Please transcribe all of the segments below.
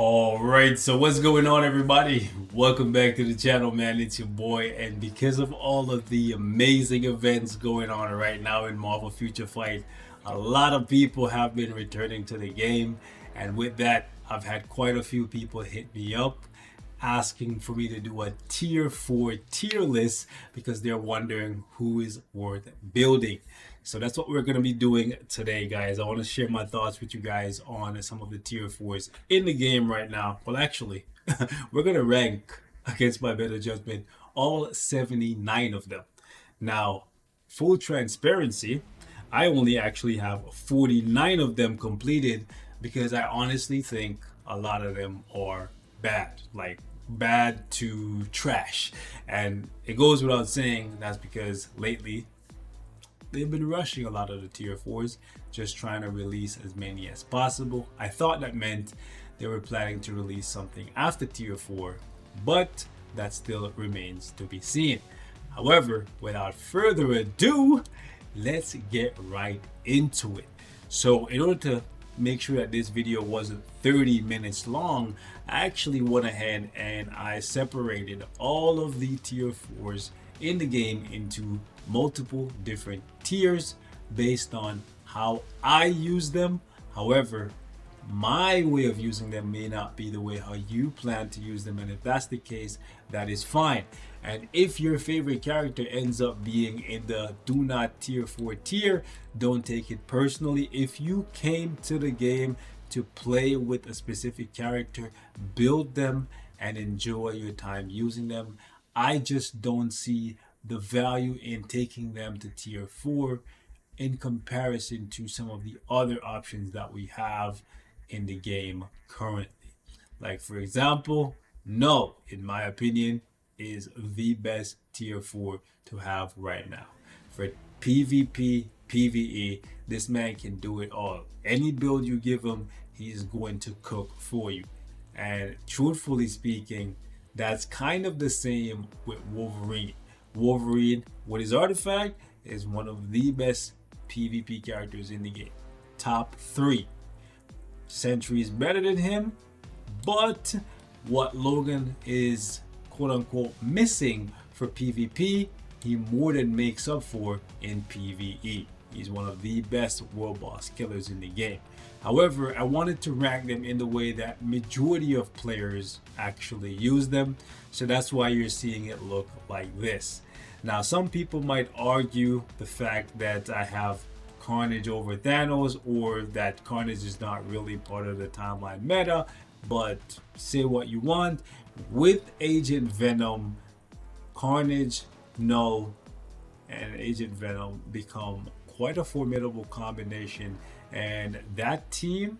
All right, so what's going on, everybody? Welcome back to the channel, man. It's your boy, and because of all of the amazing events going on right now in Marvel Future Fight, a lot of people have been returning to the game, and with that, I've had quite a few people hit me up asking for me to do a tier 4 tier list because they're wondering who is worth building. So that's what we're going to be doing today, guys. I want to share my thoughts with you guys on some of the tier 4s in the game right now. Well, actually, we're going to rank, against my better judgment, all 79 of them. Now, full transparency, I only actually have 49 of them completed because I honestly think a lot of them are bad, like bad to trash. And it goes without saying that's because lately they've been rushing a lot of the tier 4s, just trying to release as many as possible. I thought that meant they were planning to release something after tier 4, but that still remains to be seen. However, without further ado, let's get right into it. So in order to make sure that this video wasn't 30 minutes long, I actually went ahead and I separated all of the tier 4s in the game into multiple different tiers based on how I use them. However, my way of using them may not be the way how you plan to use them, and if that's the case, that is fine. And if your favorite character ends up being in the do not tier 4 tier, don't take it personally. If you came to the game to play with a specific character, build them and enjoy your time using them. I just don't see the value in taking them to tier 4 in comparison to some of the other options that we have in the game currently. Like, for example, Null, in my opinion, is the best tier 4 to have right now. For PvP, PvE, this man can do it all. Any build you give him, he's going to cook for you. And truthfully speaking, that's kind of the same with Wolverine. Wolverine, with his artifact, is one of the best PvP characters in the game. Top 3. Sentry is better than him, but what Logan is quote unquote missing for PvP, he more than makes up for in PvE. He's one of the best world boss killers in the game. However, I wanted to rank them in the way that majority of players actually use them, so that's why you're seeing it look like this. Now, some people might argue the fact that I have Carnage over Thanos, or that Carnage is not really part of the timeline meta, but say what you want. With Agent Venom, Carnage, Null, and Agent Venom become quite a formidable combination, and that team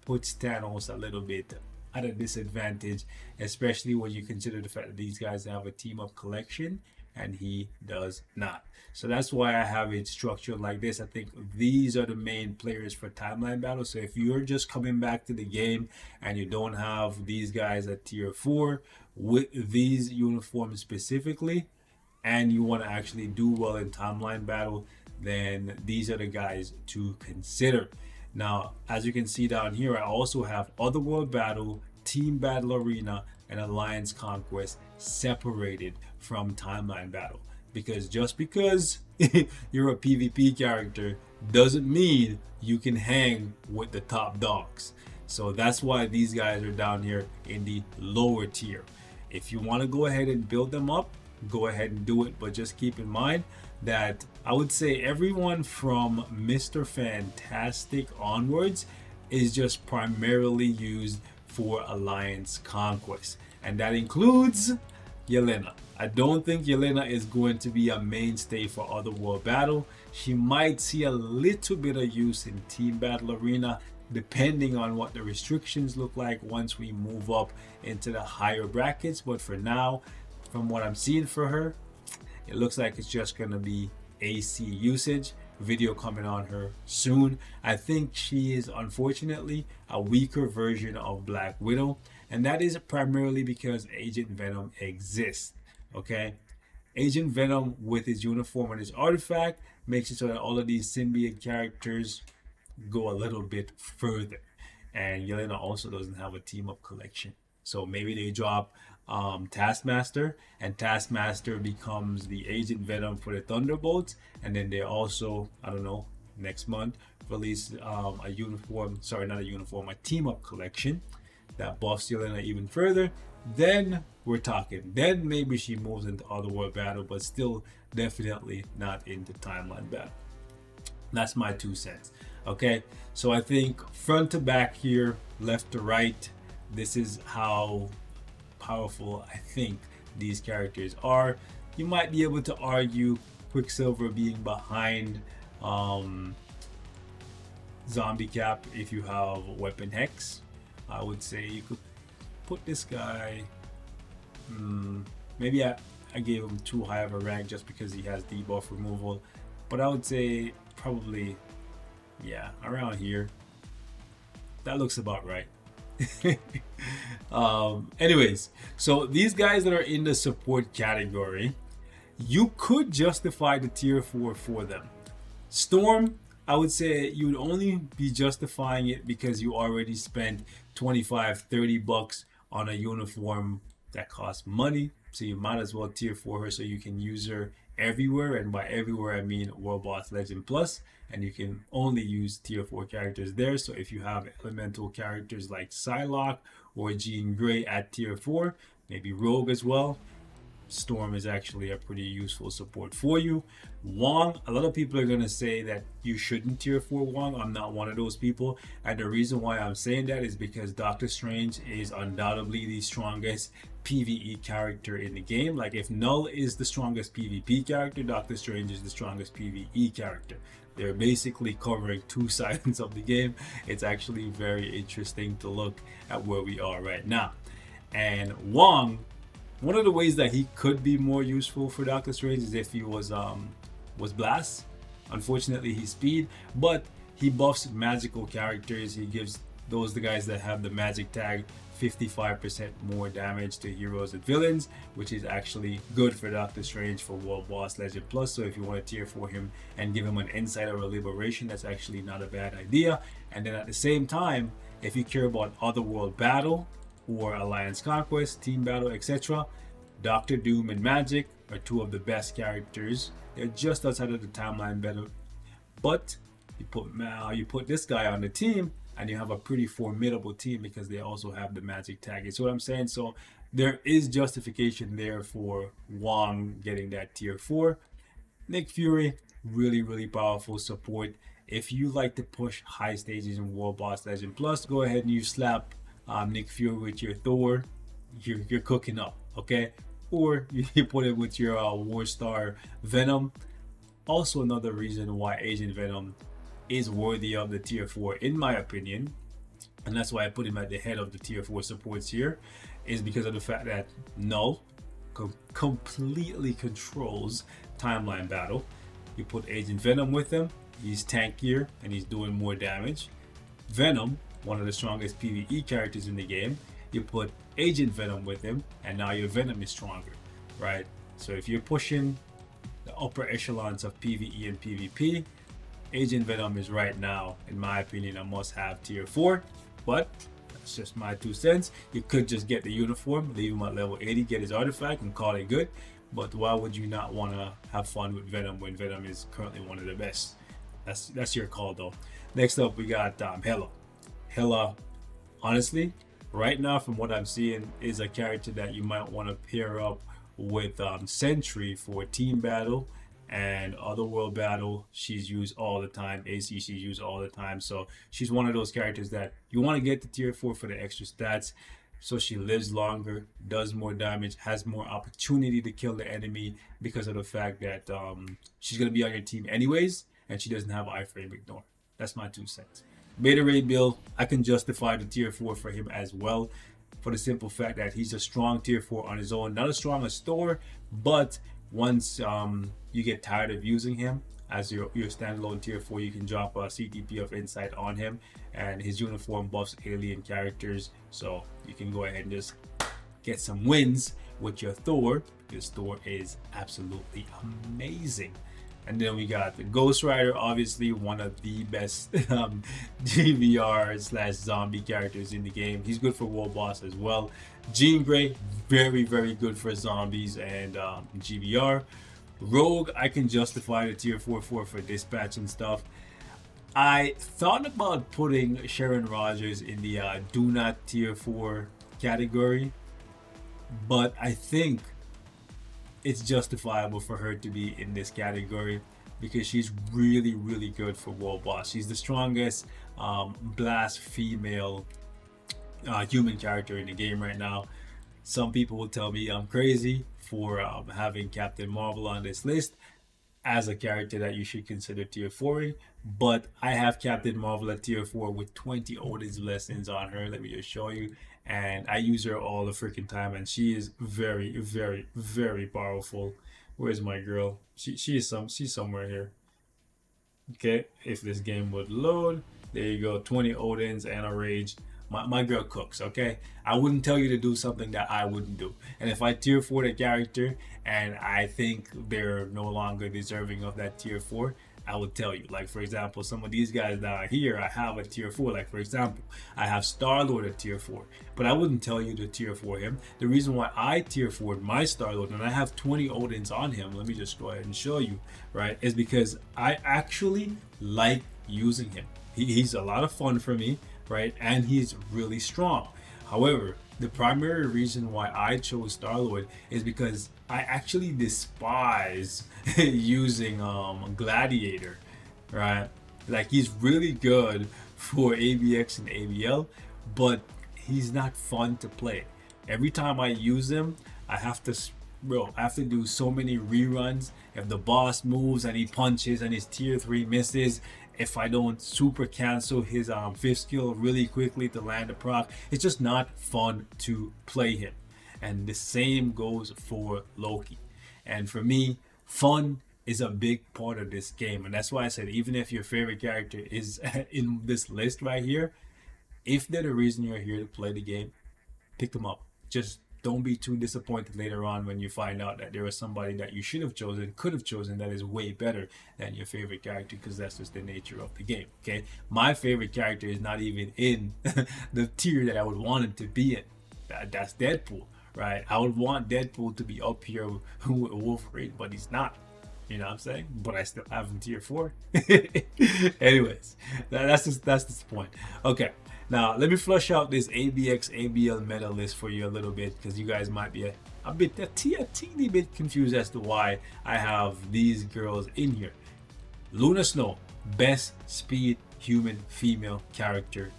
puts Thanos a little bit at a disadvantage, especially when you consider the fact that these guys have a team up collection and he does not. So that's why I have it structured like this. I think these are the main players for timeline battle. So if you're just coming back to the game and you don't have these guys at tier 4 with these uniforms specifically, and you want to actually do well in timeline battle, then these are the guys to consider. Now, as you can see down here, I also have Otherworld Battle, Team Battle Arena, and Alliance Conquest separated from timeline battle, because just because you're a PvP character doesn't mean you can hang with the top dogs. So that's why these guys are down here in the lower tier. If you want to go ahead and build them up, go ahead and do it, but just keep in mind that I would say everyone from Mr. Fantastic onwards is just primarily used for Alliance Conquest, and that includes Yelena. I don't think Yelena is going to be a mainstay for Otherworld Battle. She might see a little bit of use in Team Battle Arena, depending on what the restrictions look like once we move up into the higher brackets. But for now, from what I'm seeing for her, it looks like it's just going to be AC usage. Video coming on her soon. I think she is unfortunately a weaker version of Black Widow, and that is primarily because Agent Venom exists. Okay, Agent Venom with his uniform and his artifact makes it so that all of these symbiote characters go a little bit further. and Yelena also doesn't have a team up collection. So maybe they drop Taskmaster, and Taskmaster becomes the Agent Venom for the Thunderbolts, and then they also, I don't know, next month release a uniform, sorry, not a uniform, a team up collection that buffs Yelena even further. Then we're talking. Then maybe she moves into Otherworld battle, but still definitely not into timeline battle. That's my 2 cents. Okay, so I think front to back here, left to right, this is how powerful I think these characters are. You might be able to argue Quicksilver being behind Zombie Cap if you have Weapon Hex. I would say you could put this guy, maybe I gave him too high of a rank just because he has debuff removal, but I would say probably, yeah, around here. That looks about right. Anyways, so these guys that are in the support category, you could justify the tier 4 for them. Storm, I would say you would only be justifying it because you already spent 25-30 bucks on a uniform that costs money, so you might as well tier 4 her so you can use her everywhere, and by everywhere I mean World Boss Legend Plus, and you can only use tier 4 characters there. So if you have elemental characters like Psylocke or Jean Grey at tier 4, maybe Rogue as well, Storm is actually a pretty useful support for you. Wong, a lot of people are going to say that you shouldn't tier 4 Wong. I'm not one of those people, and the reason why I'm saying that is because Doctor Strange is undoubtedly the strongest PvE character in the game. Like, if Null is the strongest PvP character, Doctor Strange is the strongest PvE character. They're basically covering 2 sides of the game. It's actually very interesting to look at where we are right now. And Wong, one of the ways that he could be more useful for Doctor Strange is if he was Blast. Unfortunately, he's Speed, but he buffs magical characters. He gives those the guys that have the magic tag 55% more damage to heroes and villains, which is actually good for Doctor Strange for World Boss Legend Plus. So if you want to tier for him and give him an insight or a liberation, that's actually not a bad idea. And then at the same time, if you care about Otherworld Battle or Alliance Conquest, Team Battle, etc., Doctor Doom and Magic are 2 of the best characters. They're just outside of the timeline battle, but you put this guy on the team and you have a pretty formidable team because they also have the magic tag. It's what I'm saying. So there is justification there for Wong getting that tier 4. Nick Fury, really powerful support. If you like to push high stages in World Boss Legend Plus, go ahead and you slap Nick Fury with your Thor. You're cooking up, okay? Or you put it with your War Star Venom. Also another reason why Agent Venom is worthy of the tier 4 in my opinion, and that's why I put him at the head of the tier 4 supports here, is because of the fact that Null completely controls timeline battle. You put Agent Venom with him, he's tankier and he's doing more damage. Venom, one of the strongest PvE characters in the game, you put Agent Venom with him and now your Venom is stronger, right? So if you're pushing the upper echelons of PvE and PvP, Agent Venom is right now, in my opinion, a must-have tier 4, but that's just my 2 cents. You could just get the uniform, leave him at level 80, get his artifact, and call it good. But why would you not want to have fun with Venom when Venom is currently one of the best? That's your call, though. Next up, we got Hela. Hela, honestly, right now, from what I'm seeing, is a character that you might want to pair up with Sentry for team battle and Otherworld battle. She's used all the time. AC, she's used all the time. So she's one of those characters that you want to get to tier 4 for the extra stats. So she lives longer, does more damage, has more opportunity to kill the enemy because of the fact that she's going to be on your team anyways, and she doesn't have iframe ignore. That's my 2 cents. Beta Ray Bill, I can justify the tier 4 for him as well, for the simple fact that he's a strong tier 4 on his own. Not as strong as Thor, but once you get tired of using him as your standalone tier 4, you can drop a CTP of Insight on him, and his uniform buffs alien characters. So you can go ahead and just get some wins with your Thor, because Thor is absolutely amazing. And then we got the Ghost Rider, obviously one of the best DVR slash zombie characters in the game. He's good for World Boss as well. Jean Grey, very, very good for zombies and GVR. Rogue, I can justify the tier 4 for dispatch and stuff. I thought about putting Sharon Rogers in the do not tier 4 category, but I think it's justifiable for her to be in this category because she's really, really good for World Boss. She's the strongest blast female human character in the game right now. Some people will tell me I'm crazy for having Captain Marvel on this list as a character that you should consider tier 4, but I have Captain Marvel at tier 4 with 20 Odin's lessons on her. Let me just show you. And I use her all the freaking time, and she is very, very, very powerful. Where's my girl? She's somewhere here. Okay, if this game would load, there you go. 20 Odins and a rage. My girl cooks, okay? I wouldn't tell you to do something that I wouldn't do. And if I tier 4 the character and I think they're no longer deserving of that tier 4, I would tell you. Like, for example, some of these guys that are here, I have a tier 4. Like, for example, I have Star-Lord at tier 4. But I wouldn't tell you to tier 4 him. The reason why I tier 4 my Star-Lord, and I have 20 Odins on him, let me just go ahead and show you, right, is because I actually like using him. He's a lot of fun for me, right? And he's really strong. However, the primary reason why I chose Star-Lord is because I actually despise using Gladiator, right? Like, he's really good for ABX and ABL, but he's not fun to play. Every time I use him, I have to do so many reruns. If the boss moves and he punches and his tier 3 misses, if I don't super cancel his 5th skill really quickly to land a proc, it's just not fun to play him. And the same goes for Loki. And for me, fun is a big part of this game. And that's why I said, even if your favorite character is in this list right here, if they're the reason you're here to play the game, pick them up. Just don't be too disappointed later on when you find out that there was somebody that you should have chosen, could have chosen, that is way better than your favorite character, because that's just the nature of the game. Okay, my favorite character is not even in the tier that I would want it to be in. That's Deadpool, right? I would want Deadpool to be up here with Wolverine, but he's not. You know what I'm saying? But I still have him tier 4. Anyways, that's the point. Okay. Now, let me flush out this ABX ABL meta list for you a little bit, because you guys might be a teeny bit confused as to why I have these girls in here. Luna Snow, best speed human female character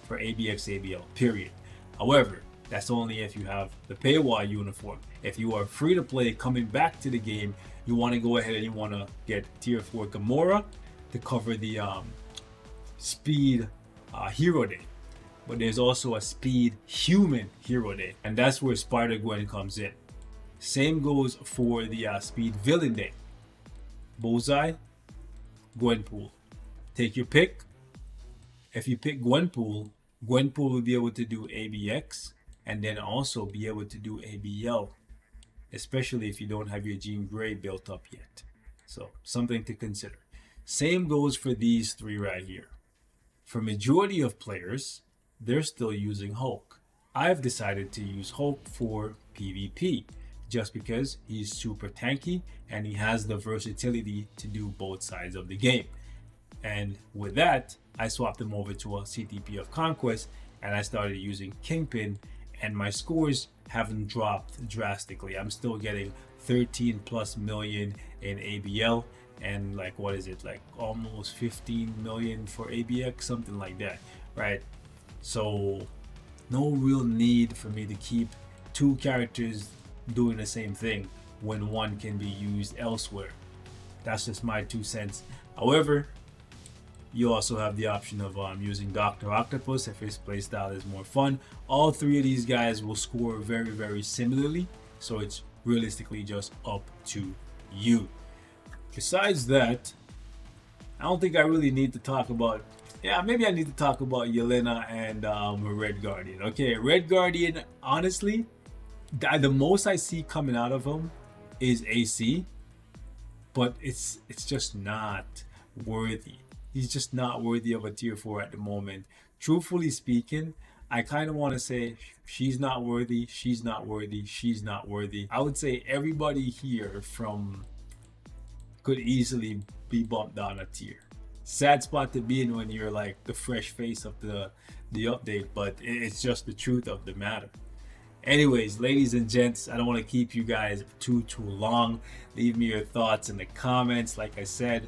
for ABX ABL, period. However, that's only if you have the paywall uniform. If you are free to play coming back to the game, you want to go ahead and you want to get tier 4 Gamora to cover the speed hero day, but there's also a speed human hero day, and that's where Spider-Gwen comes in. Same goes for the speed villain day. Bullseye, Gwenpool. Take your pick. If you pick Gwenpool will be able to do ABX and then also be able to do ABL, especially if you don't have your Jean Grey built up yet. So something to consider. Same goes for these three right here. For majority of players, they're still using Hulk. I've decided to use Hulk for PvP just because he's super tanky and he has the versatility to do both sides of the game. And with that, I swapped him over to a CTP of Conquest and I started using Kingpin, and my scores haven't dropped drastically. I'm still getting 13 plus million in ABL and like, what is it, like almost 15 million for ABX, something like that, right? So no real need for me to keep two characters doing the same thing when one can be used elsewhere. That's just my 2 cents. However, you also have the option of using Dr. Octopus if his playstyle is more fun. All three of these guys will score very, very similarly, so it's realistically just up to you. Besides that, I don't think I really need to talk about, yeah, maybe I need to talk about Yelena and Red Guardian. Okay, Red Guardian, honestly, the most I see coming out of him is AC. but it's just not worthy. He's just not worthy of a tier 4 at the moment. Truthfully speaking, I kind of want to say she's not worthy, she's not worthy, she's not worthy. I would say everybody here from could easily be bumped down a tier. Sad spot to be in when you're like the fresh face of the update, but it's just the truth of the matter. Anyways, ladies and gents, I don't want to keep you guys too long. Leave me your thoughts in the comments. Like I said,